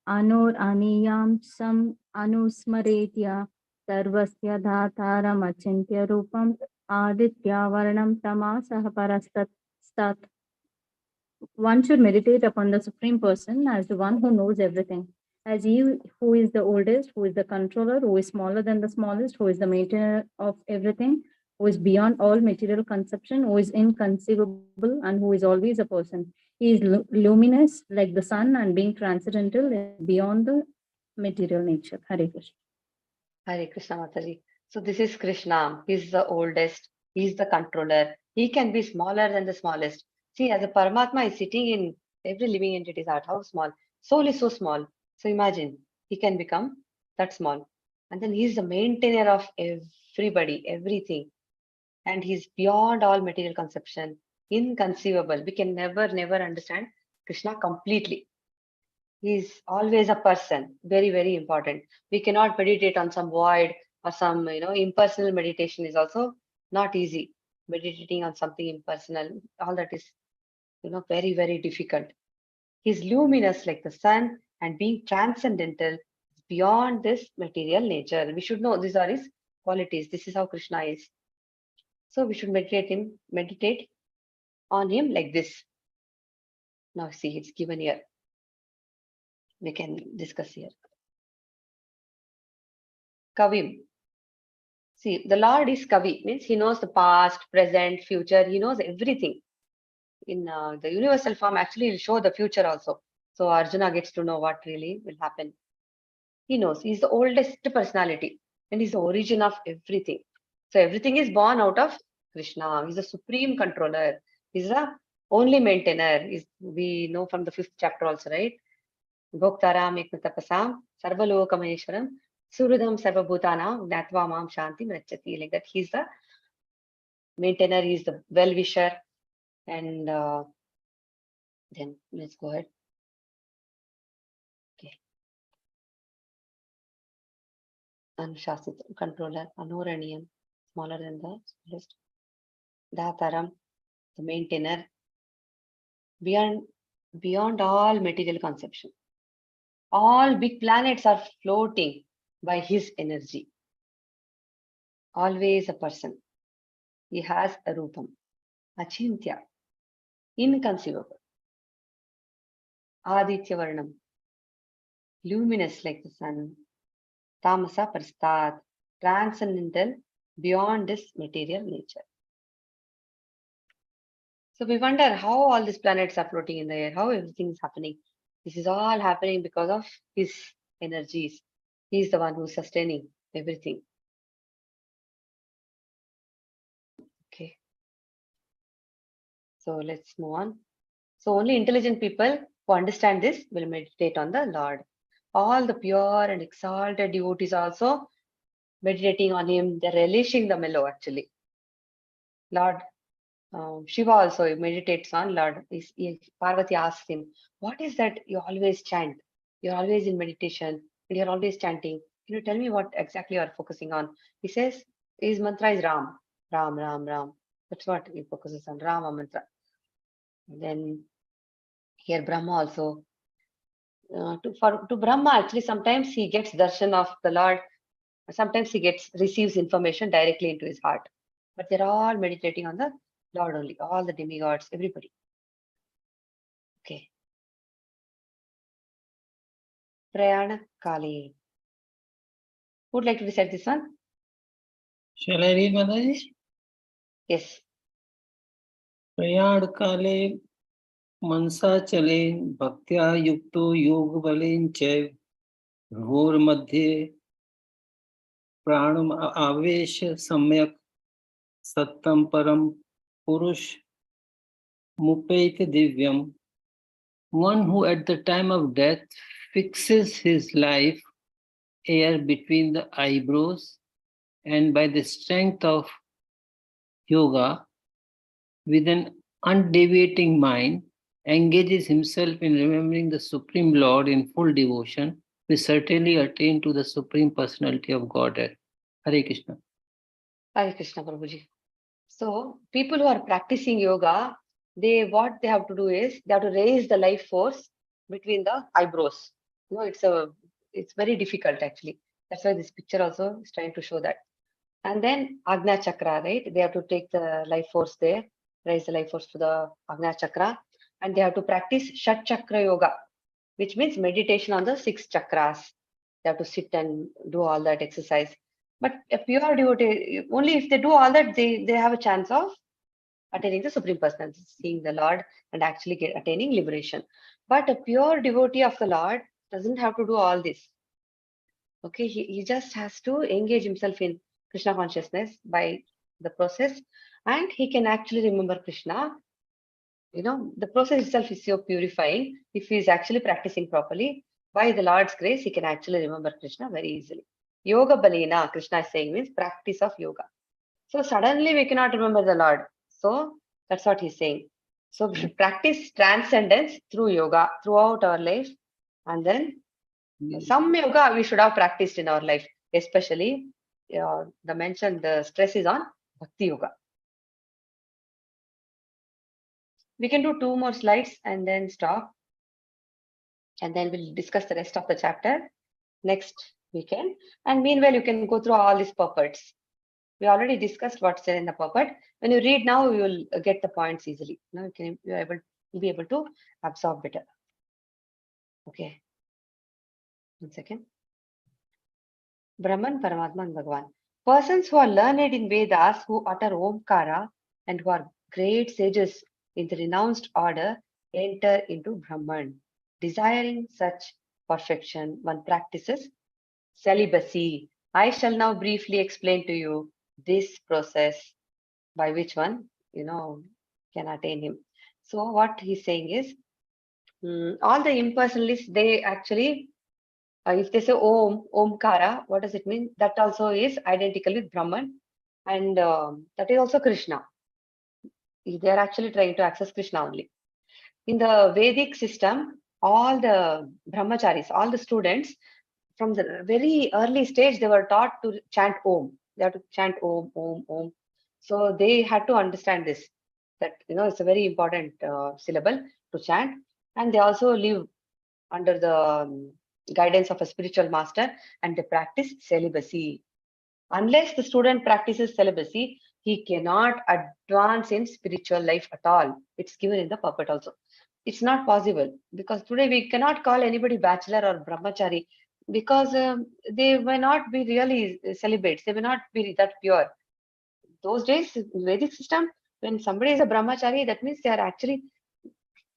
Anur Aniyam Sam Anusmaretya Sarvasya Dhataram Achintya Rupam Aditya Varnam Tamasah Parastat. One should meditate upon the Supreme Person as the one who knows everything, as he who is the oldest, who is the controller, who is smaller than the smallest, who is the maintainer of everything, who is beyond all material conception, who is inconceivable, and who is always a person. He is luminous like the sun and being transcendental beyond the material nature. Hare Krishna. Hare Krishna, Mataji. So this is Krishna. He's the oldest. He's the controller. He can be smaller than the smallest. See, as a Paramatma is sitting in every living entity's heart, how small? Soul is so small. So imagine, he can become that small. And then he's the maintainer of everybody, everything. And he's beyond all material conception, inconceivable. We can never understand Krishna completely. He's always a person, very, very important. We cannot meditate on some void or some, impersonal meditation is also not easy. Meditating on something impersonal, all that is, very, very difficult. He's luminous like the sun and being transcendental beyond this material nature. We should know these are his qualities. This is how Krishna is. So we should meditate on him like this. Now see, it's given here. We can discuss here. Kavim. See, the Lord is Kavi, means he knows the past, present, future. He knows everything. In the universal form, actually, will show the future also. So Arjuna gets to know what really will happen. He knows. He's the oldest personality and he's the origin of everything. So everything is born out of Krishna. He's the supreme controller. He's the only maintainer. We know from the 5th chapter also, right? Bhoktaram eknatapasam sarvalokamaheshwaram surudham sarvabhutanam gnatva mam shanti mrachati. Like that, he's the maintainer, he's the well-wisher. And then let's go ahead. Okay. Anushasita, controller, Anuraniyam, smaller than the list. Dhataram, the maintainer, beyond all material conception. All big planets are floating by his energy. Always a person. He has a Rupam. Achintya. Inconceivable. Aditya Varnam. Luminous like the sun. Tamasa Prastat. Transcendental beyond this material nature. So we wonder how all these planets are floating in the air, how everything is happening. This is all happening because of his energies. He is the one who is sustaining everything. Okay. So let's move on. So only intelligent people who understand this will meditate on the Lord. All the pure and exalted devotees also meditating on him. They're relishing the mellow actually. Lord Shiva also meditates on Lord. Parvati asks him, what is that you always chant? You're always in meditation and you're always chanting. Can you tell me what exactly you are focusing on? He says his mantra is Ram. Ram, Ram, Ram. That's what he focuses on, Rama mantra. And then here Brahma also. To Brahma, actually, sometimes he gets darshan of the Lord. Sometimes he receives information directly into his heart. But they're all meditating on the Lord only, all the demigods, everybody. Okay. Prayana Kali. Who would like to recite this one? Shall I read, Mataji? Yes. प्रयाण काले मनसा चले भक्त्या युक्तो योग बलेन च घोर मध्ये प्राणम आवेश सम्यक सत्तम परम पुरुष मुपेत दिव्यम. One who at the time of death fixes his life air between the eyebrows and by the strength of yoga with an undeviating mind engages himself in remembering the Supreme Lord in full devotion will certainly attain to the Supreme Personality of Godhead. Hare Krishna. Hare Krishna, Prabhuji. So people who are practicing yoga, what they have to do is they have to raise the life force between the eyebrows. You know, it's very difficult actually. That's why this picture also is trying to show that. And then Agnya Chakra, right? They have to take the life force there, raise the life force to the Agnya Chakra, and they have to practice Shat Chakra Yoga, which means meditation on the 6 chakras. They have to sit and do all that exercise. But a pure devotee, only if they do all that, they have a chance of attaining the Supreme Personality, seeing the Lord and actually attaining liberation. But a pure devotee of the Lord doesn't have to do all this. Okay, he just has to engage himself in Krishna consciousness by the process, and he can actually remember Krishna. You know, the process itself is so purifying. If he is actually practicing properly, by the Lord's grace, he can actually remember Krishna very easily. Yoga balena, Krishna is saying, means practice of yoga. So suddenly we cannot remember the Lord. So that's what he's saying. So we should practice transcendence through yoga throughout our life. And then some yoga we should have practiced in our life, especially the stress is on Bhakti Yoga. We can do 2 more slides and then stop. And then we'll discuss the rest of the chapter next weekend. And meanwhile, you can go through all these purports. We already discussed what's there in the purport. When you read now, you will get the points easily. Now you'll be able to absorb better. Okay. 1 second. Brahman, Paramatma, and Bhagavan. Persons who are learned in Vedas, who utter Omkara, and who are great sages in the renounced order, enter into Brahman. Desiring such perfection, one practices celibacy. I shall now briefly explain to you this process by which one, can attain him. So what he's saying is, all the impersonalists, they actually, if they say Omkara, what does it mean? That also is identical with Brahman, and that is also Krishna. They are actually trying to access Krishna only. In the Vedic system, all the brahmacharis, all the students, from the very early stage, they were taught to chant Om. They have to chant Om, Om, Om. So they had to understand this, that, it's a very important syllable to chant. And they also live under the, guidance of a spiritual master, and they practice celibacy. Unless the student practices celibacy, he cannot advance in spiritual life at all. It's given in the purport also. It's not possible because today we cannot call anybody bachelor or brahmachari because they may not be really celibates. They may not be that pure. Those days, Vedic system, when somebody is a brahmachari, that means they actually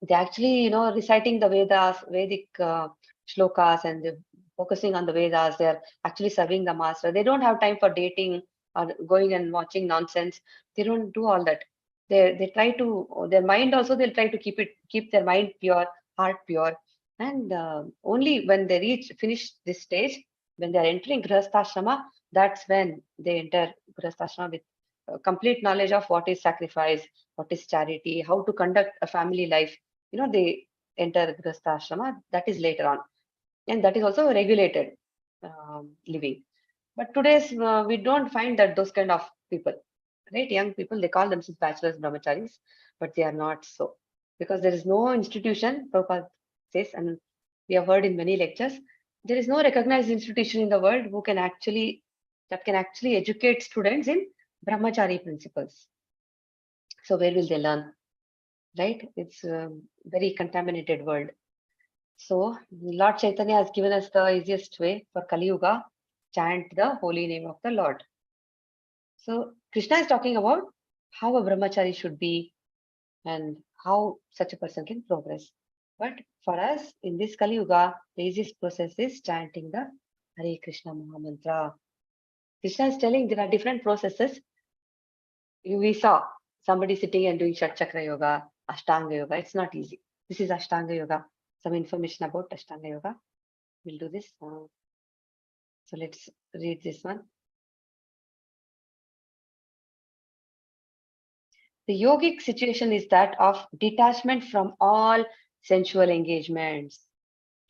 reciting the Vedas, Vedic shlokas, and they're focusing on the Vedas. They're actually serving the master. They don't have time for dating or going and watching nonsense. They don't do all that. They try to, their mind also, they'll try to keep their mind pure, heart pure. And only when they finish this stage, when they're entering Grihastha, that's when they enter Grihastha with complete knowledge of what is sacrifice, what is charity, how to conduct a family life. They enter Grihastha, that is later on. And that is also regulated living. But today's, we don't find that those kind of people, right? Young people, they call themselves bachelors, brahmacharis, but they are not so. Because there is no institution, Prabhupada says, and we have heard in many lectures, there is no recognized institution in the world that can actually educate students in brahmachari principles. So where will they learn? Right? It's a very contaminated world. So Lord Chaitanya has given us the easiest way for Kali Yuga: chant the holy name of the Lord. So Krishna is talking about how a brahmachari should be and how such a person can progress. But for us in this Kali Yuga, the easiest process is chanting the Hare Krishna Mahamantra. Krishna is telling there are different processes. We saw somebody sitting and doing Shat Chakra Yoga, Ashtanga Yoga. It's not easy. This is Ashtanga Yoga. Some information about Ashtanga Yoga. We'll do this. So let's read this one. The yogic situation is that of detachment from all sensual engagements,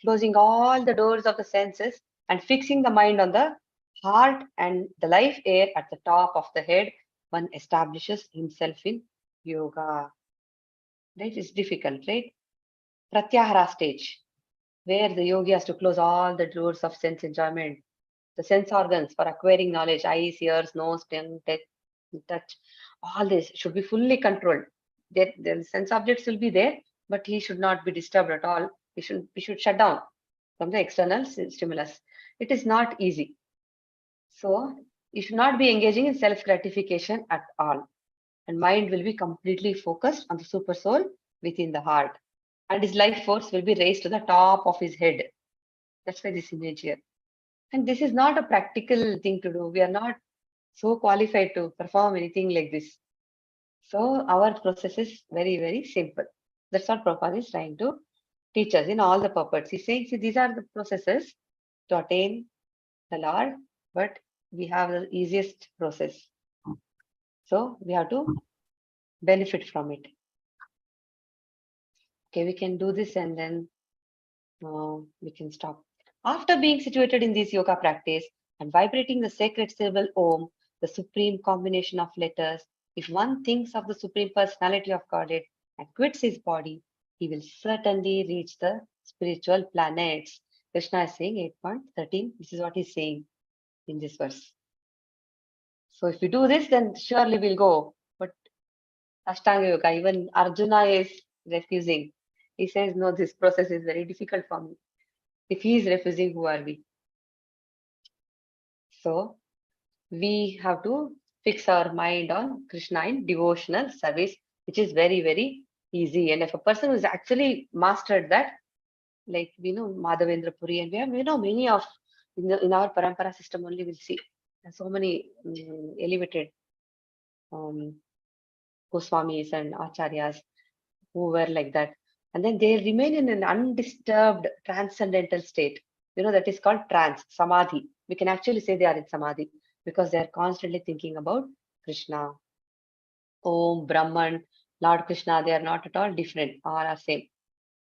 closing all the doors of the senses and fixing the mind on the heart and the life air at the top of the head. One establishes himself in yoga. Right? It's difficult, right? Pratyahara stage, where the yogi has to close all the doors of sense enjoyment, the sense organs for acquiring knowledge, eyes, ears, nose, tongue, touch, all this should be fully controlled. The sense objects will be there, but he should not be disturbed at all. We should shut down from the external stimulus. It is not easy. So you should not be engaging in self-gratification at all. And mind will be completely focused on the super soul within the heart. And his life force will be raised to the top of his head. That's why this image here. And this is not a practical thing to do. We are not so qualified to perform anything like this. So our process is very, very simple. That's what Prabhupada is trying to teach us in all the purports. He's saying, see, these are the processes to attain the Lord, but we have the easiest process. So we have to benefit from it. Okay, we can do this and then we can stop. After being situated in this yoga practice and vibrating the sacred syllable Om, the supreme combination of letters, if one thinks of the Supreme Personality of Godhead and quits his body, he will certainly reach the spiritual planets. Krishna is saying 8.13. This is what he's saying in this verse. So if we do this, then surely we'll go. But Ashtanga Yoga, even Arjuna is refusing. He says, no, this process is very difficult for me. If he is refusing, who are we? So we have to fix our mind on Krishna in devotional service, which is very, very easy. And if a person who's actually mastered that, like we know Madhavendra Puri, and we have many of in our parampara system only we'll see so many elevated Goswamis and Acharyas who were like that. And then they remain in an undisturbed transcendental state. That is called trance, samadhi. We can actually say they are in samadhi because they are constantly thinking about Krishna. Om, Brahman, Lord Krishna, they are not at all different, all are same.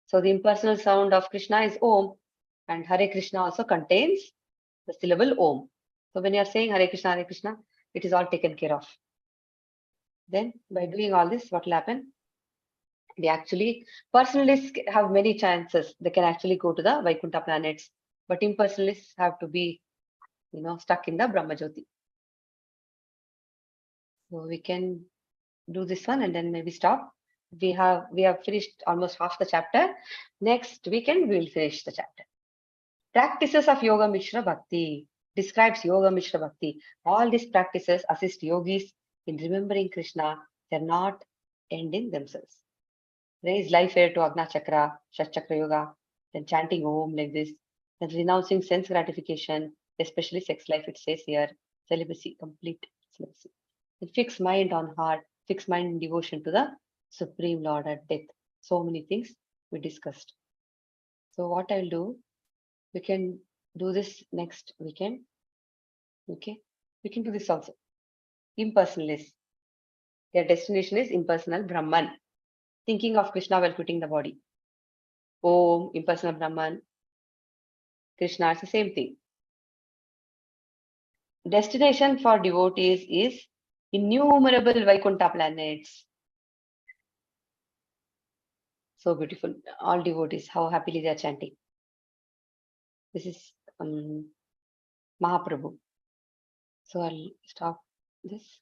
So the impersonal sound of Krishna is Om, and Hare Krishna also contains the syllable Om. So when you are saying Hare Krishna, it is all taken care of. Then by doing all this, what will happen? We actually, personalists have many chances. They can actually go to the Vaikuntha planets. but impersonalists have to be, stuck in the Brahma Jyoti. So we can do this one and then maybe stop. We have finished almost half the chapter. Next weekend we will finish the chapter. Practices of Yoga Mishra Bhakti describes Yoga Mishra Bhakti. All these practices assist yogis in remembering Krishna. They're not end in themselves. Raise life air to Agna Chakra, Shat Chakra Yoga, then chanting Om like this, then renouncing sense gratification, especially sex life, it says here, celibacy, complete celibacy. Then fix mind on heart, fix mind in devotion to the Supreme Lord at death. So many things we discussed. So what I'll do, we can do this next weekend. Okay, we can do this also. Impersonalists. Their destination is impersonal Brahman. Thinking of Krishna while quitting the body. Om, impersonal Brahman. Krishna, it's the same thing. Destination for devotees is innumerable Vaikuntha planets. So beautiful. All devotees, how happily they are chanting. This is Mahaprabhu. So I'll stop this.